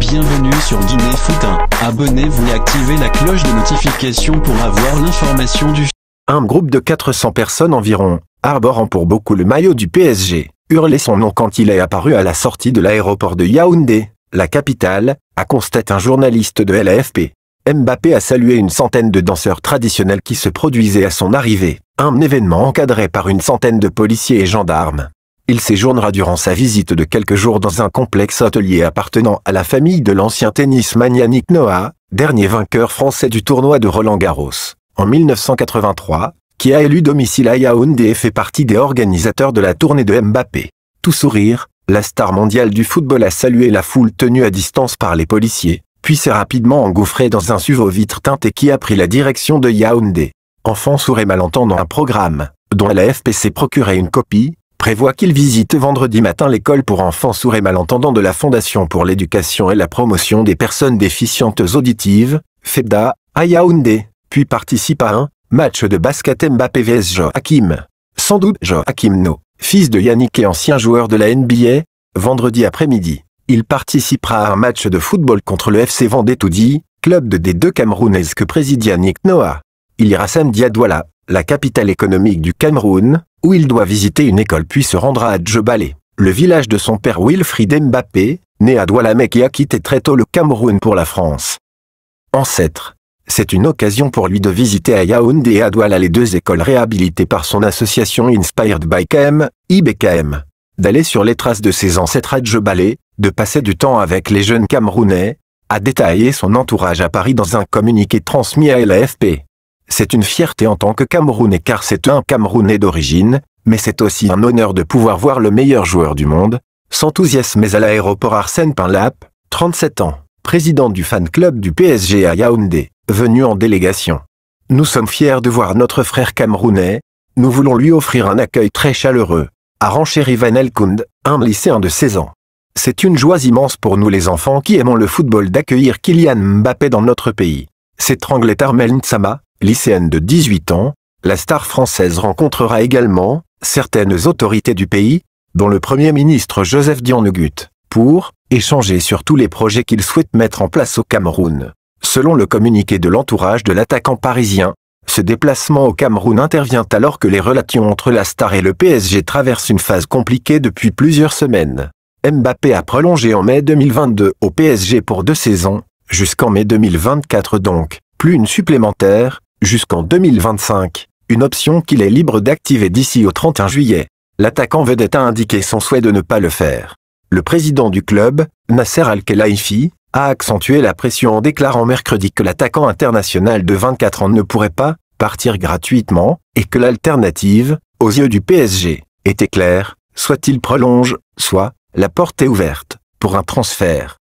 Bienvenue sur Guinée Foot 1. Abonnez-vous et activez la cloche de notification pour avoir l'information du... Un groupe de 400 personnes environ, arborant pour beaucoup le maillot du PSG, hurlait son nom quand il est apparu à la sortie de l'aéroport de Yaoundé, la capitale, a constaté un journaliste de l'AFP. Mbappé a salué une centaine de danseurs traditionnels qui se produisaient à son arrivée, un événement encadré par une centaine de policiers et gendarmes. Il séjournera durant sa visite de quelques jours dans un complexe hôtelier appartenant à la famille de l'ancien tennisman Yannick Noah, dernier vainqueur français du tournoi de Roland-Garros, en 1983, qui a élu domicile à Yaoundé et fait partie des organisateurs de la tournée de Mbappé. Tout sourire, la star mondiale du football a salué la foule tenue à distance par les policiers, puis s'est rapidement engouffré dans un SUV aux vitres teintées qui a pris la direction de Yaoundé. Enfant sourd et malentendant, un programme, dont l'AFP s'est procuré une copie, prévoit qu'il visite vendredi matin l'école pour enfants sourds et malentendants de la Fondation pour l'éducation et la promotion des personnes déficientes auditives, FEDA, à Yaoundé, puis participe à un match de basket Mbappé vs Joachim. Sans doute Joachim No, fils de Yannick et ancien joueur de la NBA, vendredi après-midi. Il participera à un match de football contre le FC Vendée-Toudi, club de D2 camerounaise que préside Yannick Noah. Il ira samedi à Douala, la capitale économique du Cameroun, où il doit visiter une école puis se rendra à Djebalé, le village de son père Wilfried Mbappé, né à Douala mais qui a quitté très tôt le Cameroun pour la France. Ancêtre. C'est une occasion pour lui de visiter à Yaoundé et à Douala les deux écoles réhabilitées par son association Inspired by KM, IBKM. D'aller sur les traces de ses ancêtres à Djebalé, de passer du temps avec les jeunes Camerounais, a détaillé son entourage à Paris dans un communiqué transmis à l'AFP. C'est une fierté en tant que Camerounais car c'est un Camerounais d'origine, mais c'est aussi un honneur de pouvoir voir le meilleur joueur du monde, s'enthousiasme à l'aéroport Arsène Pinlap, 37 ans, président du fan club du PSG à Yaoundé, venu en délégation. Nous sommes fiers de voir notre frère camerounais, nous voulons lui offrir un accueil très chaleureux, a renchéri Van Elkound, un lycéen de 16 ans. C'est une joie immense pour nous les enfants qui aimons le football d'accueillir Kylian Mbappé dans notre pays. S'étranglait Armel Ntsama, lycéenne de 18 ans, la star française rencontrera également certaines autorités du pays, dont le Premier ministre Joseph Dion-Ngut, pour échanger sur tous les projets qu'il souhaite mettre en place au Cameroun. Selon le communiqué de l'entourage de l'attaquant parisien, ce déplacement au Cameroun intervient alors que les relations entre la star et le PSG traversent une phase compliquée depuis plusieurs semaines. Mbappé a prolongé en mai 2022 au PSG pour 2 saisons, jusqu'en mai 2024 donc, plus une supplémentaire, jusqu'en 2025, une option qu'il est libre d'activer d'ici au 31 juillet. L'attaquant vedette a indiqué son souhait de ne pas le faire. Le président du club, Nasser Al-Khelaifi, a accentué la pression en déclarant mercredi que l'attaquant international de 24 ans ne pourrait pas partir gratuitement et que l'alternative, aux yeux du PSG, était claire, soit il prolonge, soit la porte est ouverte pour un transfert.